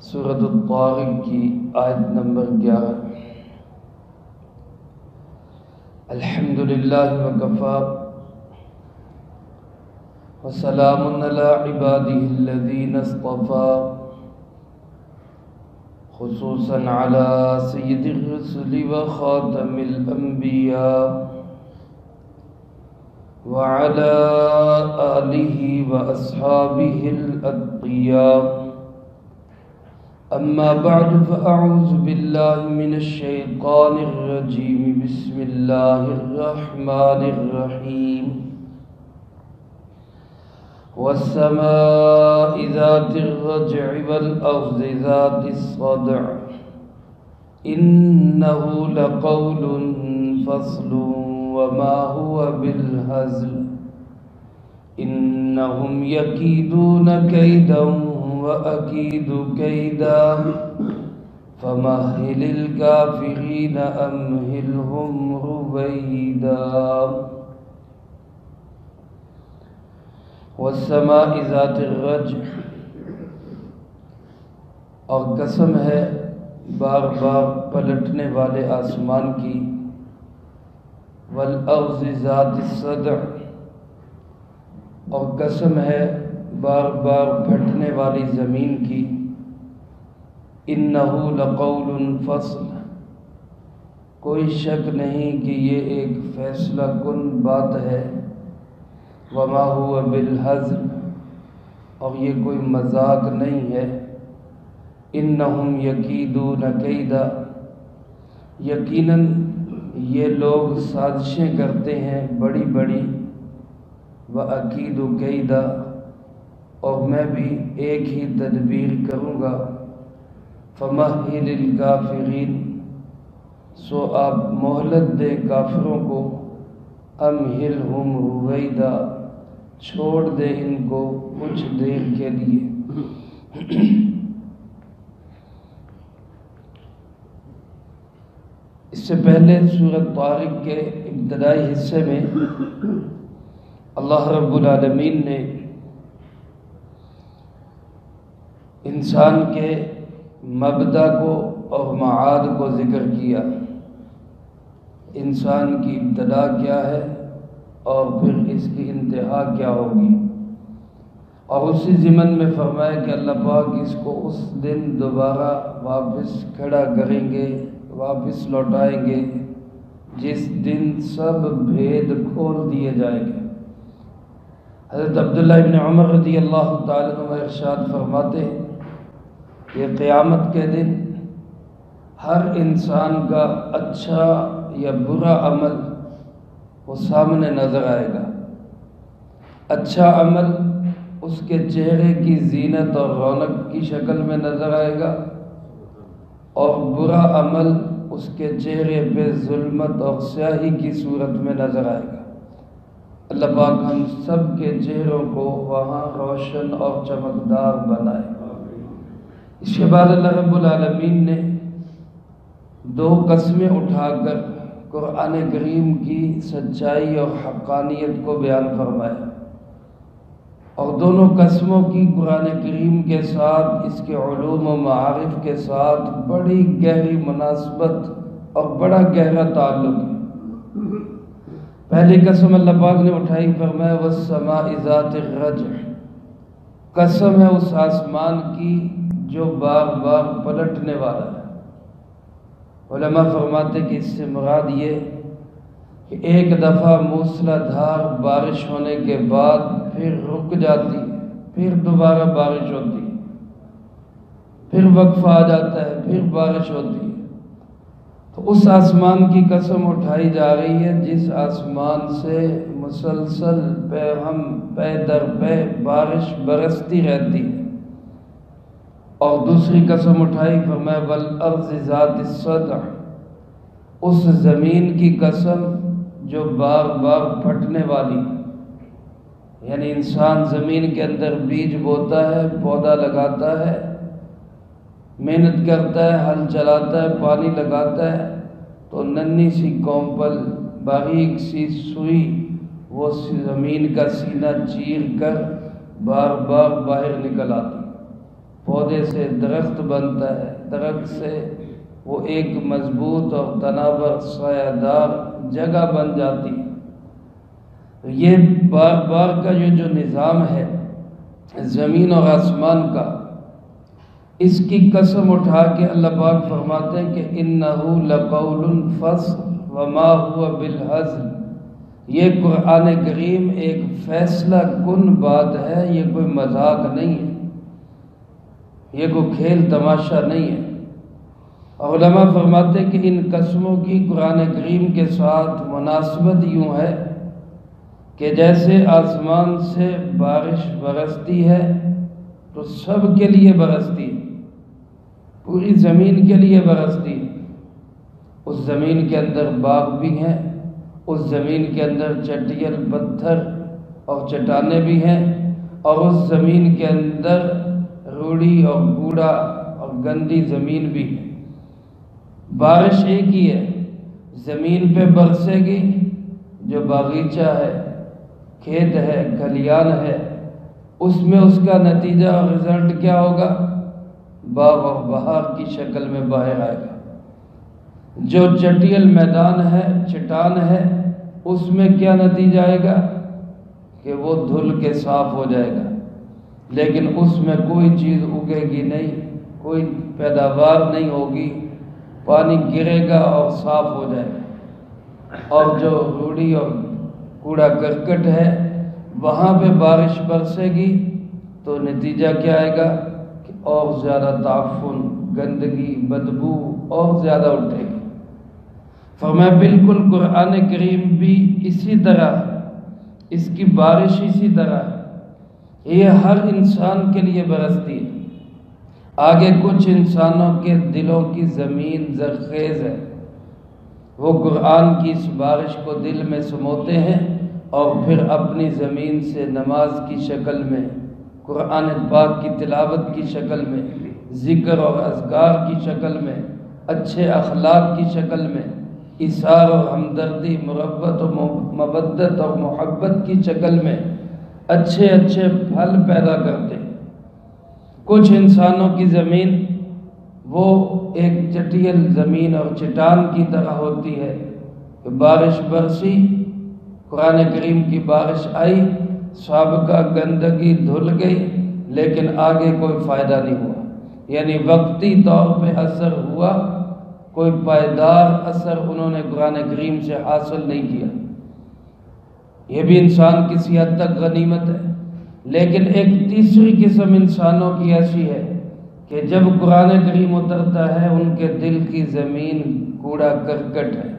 سورۃ الطارق کی آیت نمبر 11۔ الحمدللہ وکفی وسلام علی عبادہ الذین اصطفی، خصوصا علی سید الرسل وخاتم الانبیاء وعلى آلہ واصحابہ الاتقیاء۔ اما بعد فاعوذ باللہ من الشیطان الرجیم، بسم اللہ الرحمن الرحیم۔ والسماء ذات الرجع والارض ذات الصدع انه لقول فصل وما هو بالهزل انهم يكيدون كيدا وأكيد كيدا فمهل الكافرين أمهلهم رويدا۔ والسماء ذات الرجع، اور قسم ہے بار بار پلٹنے والے آسمان کی، والارض ذات الصدع، اور قسم ہے بار بار پھٹنے والی زمین کی، انہ لقول فصل، کوئی شک نہیں کہ یہ ایک فیصلہ کن بات ہے، وما هو بالہزل، اور یہ کوئی مذاق نہیں ہے، انہم یکیدون کیدا، یقیناً یہ لوگ سازشیں کرتے ہیں بڑی بڑی، وَأَكِيدُ كَيْدًا، اور میں بھی ایک ہی تدبیر کروں گا، فَمَهِّلِ الْكَافِرِينَ، سو آپ مہلت دے کافروں کو، أَمْهِلْهُمْ رُوَيْدًا، چھوڑ دے ان کو کچھ دیر کے لیے۔ اس سے پہلے سورۃ طارق کے ابتدائی حصے میں اللہ رب العالمین نے انسان کے مبدأ کو اور معاد کو ذکر کیا، انسان کی ابتدا کیا ہے اور پھر اس کی انتہا کیا ہوگی، اور اسی ضمن میں فرمایا کہ اللہ پاک اس کو اس دن دوبارہ واپس کھڑا کریں گے، واپس لوٹائیں گے، جس دن سب بھید کھول دیے جائیں گے۔ حضرت عبداللہ ابن عمر رضی اللہ تعالیٰ عنہ ارشاد فرماتے ہیں کہ قیامت کے دن ہر انسان کا اچھا یا برا عمل وہ سامنے نظر آئے گا۔ اچھا عمل اس کے چہرے کی زینت اور رونق کی شکل میں نظر آئے گا، اور برا عمل اس کے چہرے پہ ظلمت اور سیاہی کی صورت میں نظر آئے گا۔ اللہ پاک ہم سب کے چہروں کو وہاں روشن اور چمکدار بنائے۔ اس کے بعد اللہ رب العالمین نے دو قسمیں اٹھا کر قرآن کریم کی سچائی اور حقانیت کو بیان فرمایا، اور دونوں قسموں کی قرآن کریم کے ساتھ، اس کے علوم و معارف کے ساتھ بڑی گہری مناسبت اور بڑا گہرا تعلق ہے۔ پہلی قسم اللہ پاک نے اٹھائی، فرمایا والسماء ذات الرجع، قسم ہے اس آسمان کی جو بار بار پلٹنے والا ہے۔ علماء فرماتے کہ اس سے مراد یہ کہ ایک دفعہ موسلا دھار بارش ہونے کے بعد پھر رک جاتی ہے، پھر دوبارہ بارش ہوتی ہے، پھر وقفہ آ جاتا ہے، پھر بارش ہوتی ہے۔ تو اس آسمان کی قسم اٹھائی جا رہی ہے جس آسمان سے مسلسل پے در پے بارش برستی رہتی ہے، اور دوسری قسم اٹھائی، فرمایا والارض ذات الصدع، اس زمین کی قسم جو بار بار پھٹنے والی، یعنی انسان زمین کے اندر بیج بوتا ہے، پودا لگاتا ہے، محنت کرتا ہے، ہل چلاتا ہے، پانی لگاتا ہے، تو ننھی سی کومپل، باریک سی سوئی وہ زمین کا سینہ چیر کر بار بار باہر نکل آتی، پودے سے درخت بنتا ہے، درخت سے وہ ایک مضبوط اور تناور سایہ دار جگہ بن جاتی ہے۔ یہ بار بار کا یہ جو نظام ہے زمین اور آسمان کا، اس کی قسم اٹھا کے اللہ پاک فرماتے ہیں کہ اِنَّهُ لَقَوْلٌ فَصْلٌ وَمَا هُوَ بِالْهَزْلِ، یہ قرآن کریم ایک فیصلہ کن بات ہے، یہ کوئی مذاق نہیں ہے، یہ کوئی کھیل تماشا نہیں ہے۔ علماء فرماتے ہیں کہ ان قسموں کی قرآن کریم کے ساتھ مناسبت یوں ہے کہ جیسے آسمان سے بارش برستی ہے تو سب کے لیے برستی ہے، پوری زمین کے لیے برستی ہے۔ اس زمین کے اندر باغ بھی ہیں، اس زمین کے اندر چٹیل پتھر اور چٹانیں بھی ہیں، اور اس زمین کے اندر روڑی اور کوڑا اور گندی زمین بھی ہے۔ بارش ایک ہی ہے، زمین پہ برسے گی، جو باغیچہ ہے، کھیت ہے، کھلیان ہے، اس میں اس کا نتیجہ اور رزلٹ کیا ہوگا؟ باغ اور بہار کی شکل میں باہر آئے گا۔ جو چٹیل میدان ہے، چٹان ہے، اس میں کیا نتیجہ آئے گا؟ کہ وہ دھل کے صاف ہو جائے گا، لیکن اس میں کوئی چیز اگے گی نہیں، کوئی پیداوار نہیں ہوگی، پانی گرے گا اور صاف ہو جائے گا۔ اور جو روڑی اور کوڑا کرکٹ ہے، وہاں پہ بارش برسے گی تو نتیجہ کیا آئے گا؟ کہ اور زیادہ تعفن، گندگی، بدبو اور زیادہ اٹھے گی۔ فرمایا بالکل قرآن کریم بھی اسی طرح، اس کی بارش اسی طرح ہے، یہ ہر انسان کے لیے برستی ہے۔ آگے کچھ انسانوں کے دلوں کی زمین زرخیز ہے، وہ قرآن کی اس بارش کو دل میں سموتے ہیں اور پھر اپنی زمین سے نماز کی شکل میں، قرآن پاک کی تلاوت کی شکل میں، ذکر اور اذکار کی شکل میں، اچھے اخلاق کی شکل میں، ایثار اور ہمدردی، مربت و مودت اور محبت کی شکل میں اچھے اچھے پھل پیدا کرتے ہیں۔ کچھ انسانوں کی زمین وہ ایک چٹیل زمین اور چٹان کی طرح ہوتی ہے کہ بارش برسی، قرآن کریم کی بارش آئی، سابقہ گندگی دھل گئی، لیکن آگے کوئی فائدہ نہیں ہوا، یعنی وقتی طور پہ اثر ہوا، کوئی پائیدار اثر انہوں نے قرآن کریم سے حاصل نہیں کیا۔ یہ بھی انسان کسی حد تک غنیمت ہے، لیکن ایک تیسری قسم انسانوں کی ایسی ہے کہ جب قرآن کریم اترتا ہے ان کے دل کی زمین کوڑا کرکٹ ہے،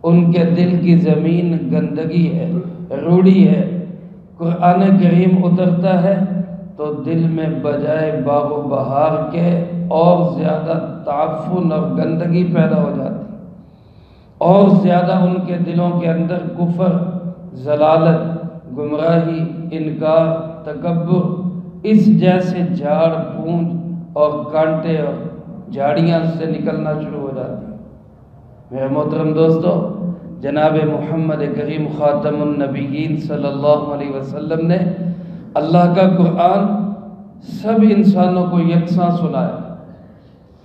ان کے دل کی زمین گندگی ہے، روڑی ہے۔ قرآن کریم اترتا ہے تو دل میں بجائے باغ و بہار کے اور زیادہ تعفن اور گندگی پیدا ہو جاتی، اور زیادہ ان کے دلوں کے اندر کفر، ضلالت، گمراہی، انکار، تکبر، اس جیسے جھاڑ پھونٹ اور کانٹے اور جھاڑیاں سے نکلنا شروع ہو جاتی ہیں۔ میرے محترم دوستو، جناب محمد کریم خاتم النبیین صلی اللہ علیہ وسلم نے اللہ کا قرآن سب انسانوں کو یکساں سنایا،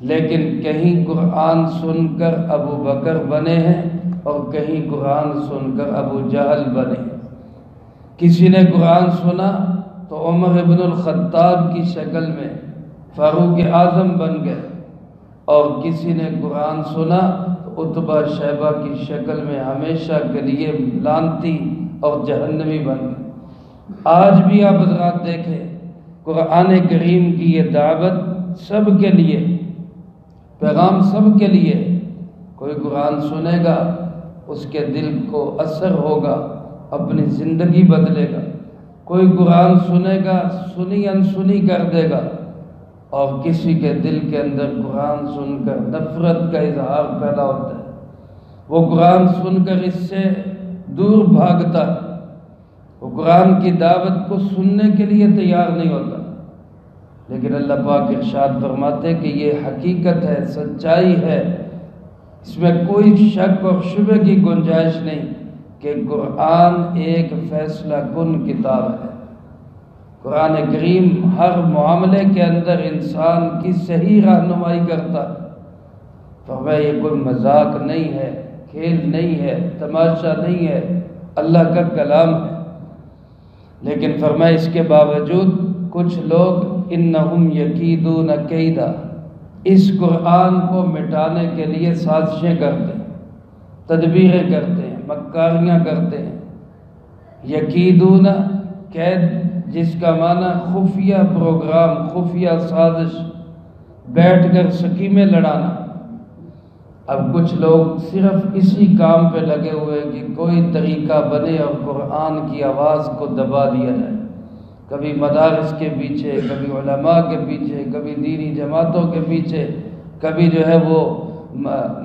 لیکن کہیں قرآن سن کر ابو بکر بنے ہیں اور کہیں قرآن سن کر ابو جہل بنے ہیں۔ کسی نے قرآن سنا تو عمر ابن الخطاب کی شکل میں فاروق اعظم بن گئے، اور کسی نے قرآن سنا تو عتبہ شیبہ کی شکل میں ہمیشہ کے لیے لعنتی اور جہنمی بن گئے۔ آج بھی آپ حضرات دیکھیں، قرآن کریم کی یہ دعوت سب کے لیے، پیغام سب کے لیے۔ کوئی قرآن سنے گا، اس کے دل کو اثر ہوگا، اپنی زندگی بدلے گا۔ کوئی قرآن سنے گا، سنی انسنی کر دے گا، اور کسی کے دل کے اندر قرآن سن کر نفرت کا اظہار پیدا ہوتا ہے، وہ قرآن سن کر اس سے دور بھاگتا ہے، وہ قرآن کی دعوت کو سننے کے لیے تیار نہیں ہوتا۔ لیکن اللہ پاک ارشاد فرماتے کہ یہ حقیقت ہے، سچائی ہے، اس میں کوئی شک اور شبہ کی گنجائش نہیں کہ قرآن ایک فیصلہ کن کتاب ہے۔ قرآن کریم ہر معاملے کے اندر انسان کی صحیح رہنمائی کرتا ہے۔ فرمایا یہ کوئی مذاق نہیں ہے، کھیل نہیں ہے، تماشا نہیں ہے، اللہ کا کلام ہے۔ لیکن فرمایا اس کے باوجود کچھ لوگ انہم یکیدون کیدا، اس قرآن کو مٹانے کے لیے سازشیں کرتے ہیں، تدبیریں کرتے ہیں، مکاریاں کرتے ہیں۔ یکیدون قید، جس کا معنی خفیہ پروگرام، خفیہ سازش، بیٹھ کر سکیمیں لڑانا۔ اب کچھ لوگ صرف اسی کام پہ لگے ہوئے کہ کوئی طریقہ بنے اور قرآن کی آواز کو دبا دیا جائے، کبھی مدارس کے پیچھے، کبھی علماء کے پیچھے، کبھی دینی جماعتوں کے پیچھے، کبھی جو ہے وہ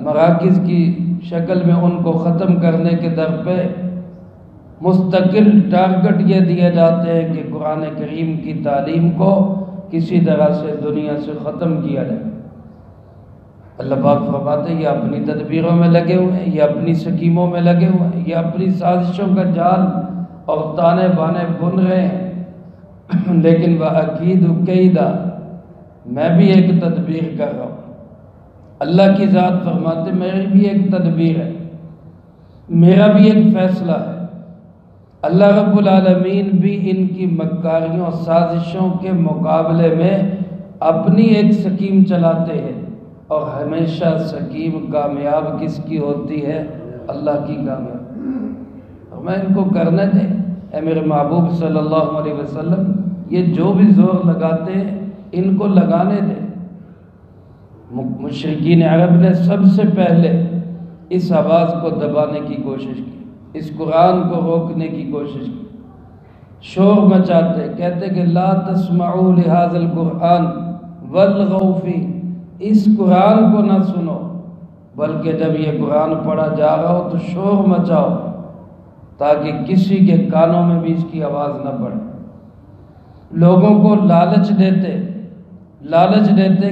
مراکز کی شکل میں ان کو ختم کرنے کے در پہ مستقل ٹارگٹ یہ دیے جاتے ہیں کہ قرآن کریم کی تعلیم کو کسی طرح سے دنیا سے ختم کیا جائے۔ اللہ پاک فرماتے ہیں یہ اپنی تدبیروں میں لگے ہوئے ہیں، یہ اپنی سکیموں میں لگے ہوئے ہیں، یہ اپنی سازشوں کا جال اور تانے بانے بن رہے ہیں۔ لیکن وَأَكِيدُ كَيْدًا، میں بھی ایک تدبیر کر رہا ہوں۔ اللہ کی ذات فرماتے میری بھی ایک تدبیر ہے، میرا بھی ایک فیصلہ ہے۔ اللہ رب العالمین بھی ان کی مکاریوں سازشوں کے مقابلے میں اپنی ایک سکیم چلاتے ہیں، اور ہمیشہ سکیم کامیاب کس کی ہوتی ہے؟ اللہ کی کامیاب۔ اور میں ان کو کرنے دیں، اے میرے محبوب صلی اللہ علیہ وسلم، یہ جو بھی زور لگاتے ہیں ان کو لگانے دیں۔ مشرکین عرب نے سب سے پہلے اس آواز کو دبانے کی کوشش کی، اس قرآن کو روکنے کی کوشش کی، شور مچاتے، کہتے کہ لا تسمعوا لهذا القرآن والغوا فیہ، اس قرآن کو نہ سنو، بلکہ جب یہ قرآن پڑھا جا رہا ہو تو شور مچاؤ تاکہ کسی کے کانوں میں بھی اس کی آواز نہ پڑے۔ لوگوں کو لالچ دیتے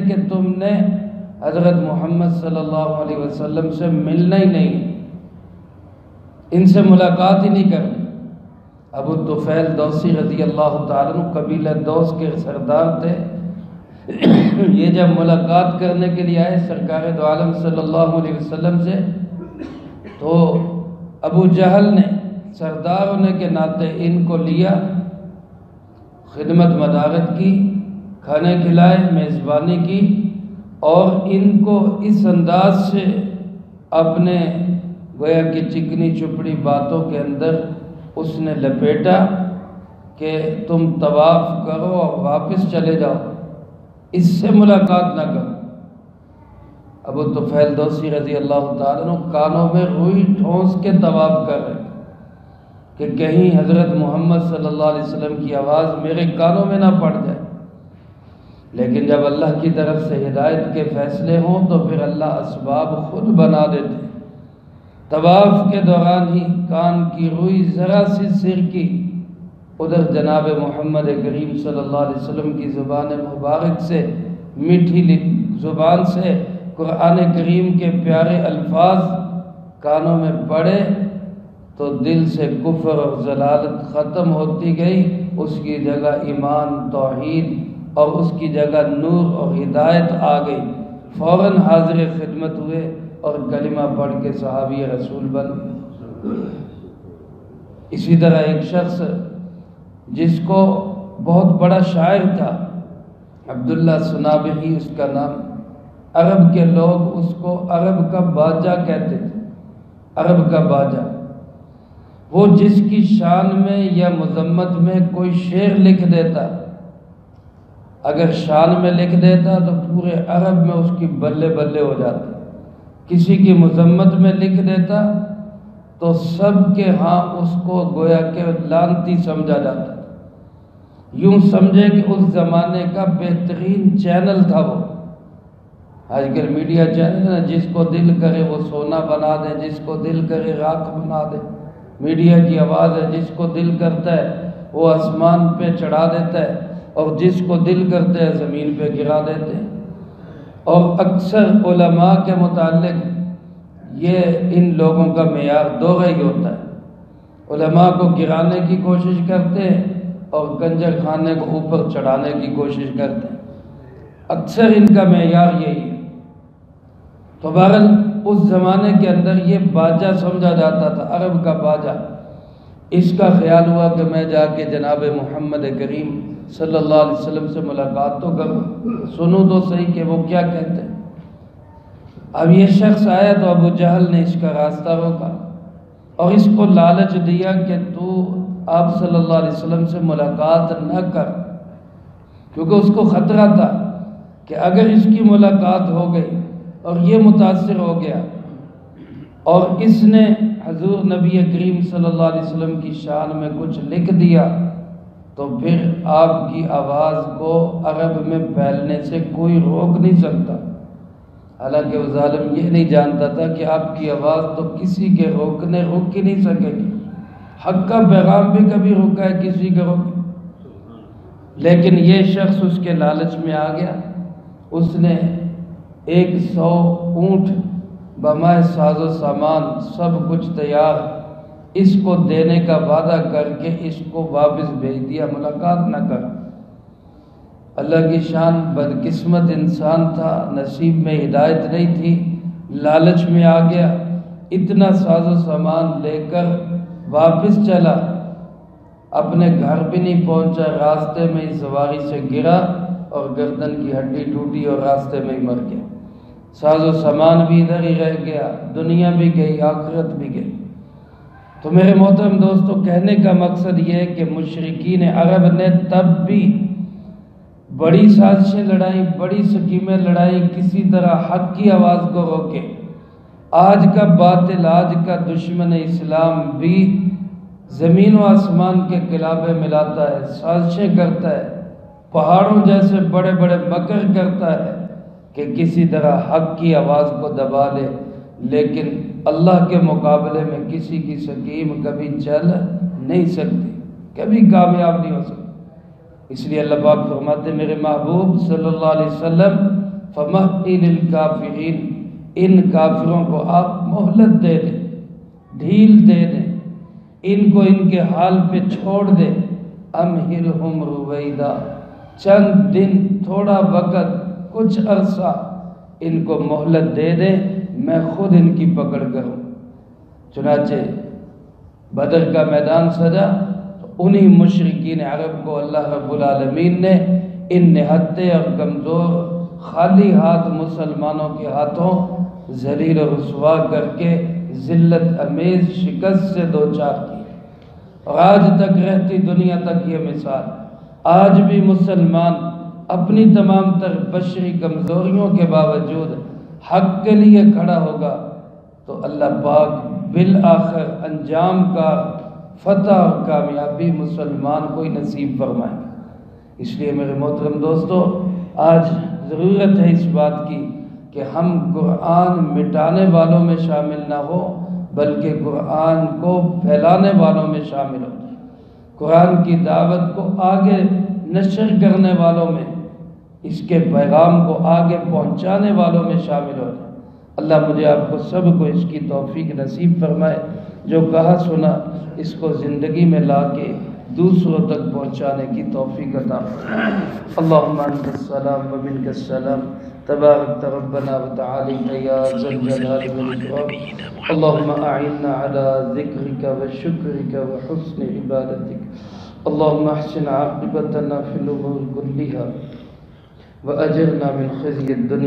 کہ تم نے حضرت محمد صلی اللہ علیہ وسلم سے ملنا ہی نہیں، ان سے ملاقات ہی نہیں کرنی۔ ابو طفیل دوسی رضی اللہ تعالیٰ عنہ قبیلہ دوس کے سردار تھے۔ یہ جب ملاقات کرنے کے لیے آئے سرکار دو عالم صلی اللہ علیہ وسلم سے، تو ابو جہل نے سردار ہونے کے ناطے ان کو لیا، خدمت مدارت کی، کھانے کھلائے، میزبانی کی، اور ان کو اس انداز سے اپنے گویا کہ چکنی چپڑی باتوں کے اندر اس نے لپیٹا کہ تم طواف کرو اور واپس چلے جاؤ، اس سے ملاقات نہ کرو۔ ابو طفیل دوسی رضی اللہ تعالیٰ عنہ کانوں میں روئی ٹھونس کے طواف کر رہے کہ کہیں حضرت محمد صلی اللہ علیہ وسلم کی آواز میرے کانوں میں نہ پڑ جائے۔ لیکن جب اللہ کی طرف سے ہدایت کے فیصلے ہوں تو پھر اللہ اسباب خود بنا دیتے۔ طواف کے دوران ہی کان کی روئی ذرا سی سر کی، ادھر جناب محمد کریم صلی اللہ علیہ وسلم کی زبان مبارک سے، میٹھی زبان سے قرآن کریم کے پیارے الفاظ کانوں میں پڑے تو دل سے کفر اور ضلالت ختم ہوتی گئی، اس کی جگہ ایمان، توحید، اور اس کی جگہ نور اور ہدایت آ گئی۔ فوراً حاضر خدمت ہوئے اور کلمہ پڑھ کے صحابی رسول بن۔ اسی طرح ایک شخص جس کو بہت بڑا شاعر تھا، عبداللہ سنابحی اس کا نام، عرب کے لوگ اس کو عرب کا باجا کہتے تھے، عرب کا باجا۔ وہ جس کی شان میں یا مذمت میں کوئی شعر لکھ دیتا، اگر شان میں لکھ دیتا تو پورے عرب میں اس کی بلے بلے ہو جاتی، کسی کی مذمت میں لکھ دیتا تو سب کے ہاں اس کو گویا کہ لعنتی سمجھا جاتا، یوں سمجھے کہ اس زمانے کا بہترین چینل تھا وہ۔ آج کل میڈیا چینل ہے، جس کو دل کرے وہ سونا بنا دے، جس کو دل کرے راکھ بنا دے، میڈیا کی آواز ہے، جس کو دل کرتا ہے وہ آسمان پہ چڑھا دیتا ہے، اور جس کو دل کرتا ہے زمین پہ گرا دیتے ہیں۔ اور اکثر علماء کے متعلق یہ ان لوگوں کا معیار دوہرا ہی ہوتا ہے، علماء کو گرانے کی کوشش کرتے ہیں اور کنجر خانے کو اوپر چڑھانے کی کوشش کرتے ہیں۔ اکثر ان کا معیار یہی ہے۔ تو بہرحال اس زمانے کے اندر یہ باجا سمجھا جاتا تھا، عرب کا باجا۔ اس کا خیال ہوا کہ میں جا کے جناب محمد کریم صلی اللہ علیہ وسلم سے ملاقات تو کروں، سنوں تو صحیح کہ وہ کیا کہتے ہیں۔ اب یہ شخص آیا تو ابو جہل نے اس کا راستہ روکا اور اس کو لالچ دیا کہ تو آپ صلی اللہ علیہ وسلم سے ملاقات نہ کر، کیونکہ اس کو خطرہ تھا کہ اگر اس کی ملاقات ہو گئی اور یہ متاثر ہو گیا اور اس نے حضور نبی کریم صلی اللہ علیہ وسلم کی شان میں کچھ لکھ دیا تو پھر آپ کی آواز کو عرب میں پھیلنے سے کوئی روک نہیں سکتا۔ حالانکہ وہ ظالم یہ نہیں جانتا تھا کہ آپ کی آواز تو کسی کے روکنے روک ہی نہیں سکے گی۔ حق کا پیغام بھی کبھی روکا ہے کسی کے روک، لیکن یہ شخص اس کے لالچ میں آ گیا۔ اس نے 100 اونٹ بمائے ساز و سامان سب کچھ تیار اس کو دینے کا وعدہ کر کے اس کو واپس بھیج دیا، ملاقات نہ کر۔ اللہ کی شان، بدقسمت انسان تھا، نصیب میں ہدایت نہیں تھی، لالچ میں آ گیا، اتنا ساز و سامان لے کر واپس چلا، اپنے گھر بھی نہیں پہنچا، راستے میں ہی سواری سے گرا اور گردن کی ہڈی ٹوٹی اور راستے میں ہی مر گیا۔ ساز و سامان بھی ادھر ہی رہ گیا، دنیا بھی گئی، آخرت بھی گئی۔ تو میرے محترم دوستو، کہنے کا مقصد یہ ہے کہ مشرکین عرب نے تب بھی بڑی سازشیں لڑائیں، بڑی سکیمیں لڑائیں، کسی طرح حق کی آواز کو روکے۔ آج کا باطل، آج کا دشمن اسلام بھی زمین و آسمان کے قلابے ملاتا ہے، سازشیں کرتا ہے، پہاڑوں جیسے بڑے بڑے مکر کرتا ہے کہ کسی طرح حق کی آواز کو دبا لے، لیکن اللہ کے مقابلے میں کسی کی سکیم کبھی چل نہیں سکتی، کبھی کامیاب نہیں ہو سکتی۔ اس لیے اللہ پاک فرماتے ہیں میرے محبوب صلی اللہ علیہ وسلم فَمَهِّلِ الْكَافِرِينَ، ان کافروں کو آپ مہلت دے دیں، ڈھیل دے دیں، ان کو ان کے حال پہ چھوڑ دیں۔ أَمْهِلْهُمْ رُوَيْدًا، چند دن، تھوڑا وقت، کچھ عرصہ ان کو مہلت دے دیں، میں خود ان کی پکڑ کروں۔ چنانچہ بدر کا میدان سجا تو انہی مشرکین عرب کو اللہ رب العالمین نے ان نہتے اور کمزور خالی ہاتھ مسلمانوں کے ہاتھوں ذلیل و رسوا کر کے ذلت امیز شکست سے دوچار کی۔ اور آج تک رہتی دنیا تک یہ مثال، آج بھی مسلمان اپنی تمام تر بشری کمزوریوں کے باوجود حق کے لیے کھڑا ہوگا تو اللہ پاک بالآخر انجام کا فتح اور کامیابی مسلمان کو ہی نصیب فرمائے گا۔ اس لیے میرے محترم دوستو، آج ضرورت ہے اس بات کی کہ ہم قرآن مٹانے والوں میں شامل نہ ہو بلکہ قرآن کو پھیلانے والوں میں شامل ہو، قرآن کی دعوت کو آگے نشر کرنے والوں میں، اس کے پیغام کو آگے پہنچانے والوں میں شامل ہو جائے۔ اللہ مجھے آپ کو سب کو اس کی توفیق نصیب فرمائے، جو کہا سنا اس کو زندگی میں لا کے دوسروں تک پہنچانے کی توفیق عطا فرمائے۔ اللہم انت السلام و منک السلام، تبارک ربنا و تعالیت یا ذا الجلال والاکرام۔ اللہم اعنا علی ذکرک و شکرک و حسن عبادتک۔ اللہم احسن عاقبتنا فی الامور کلها وأجرنا من خزي الدنيا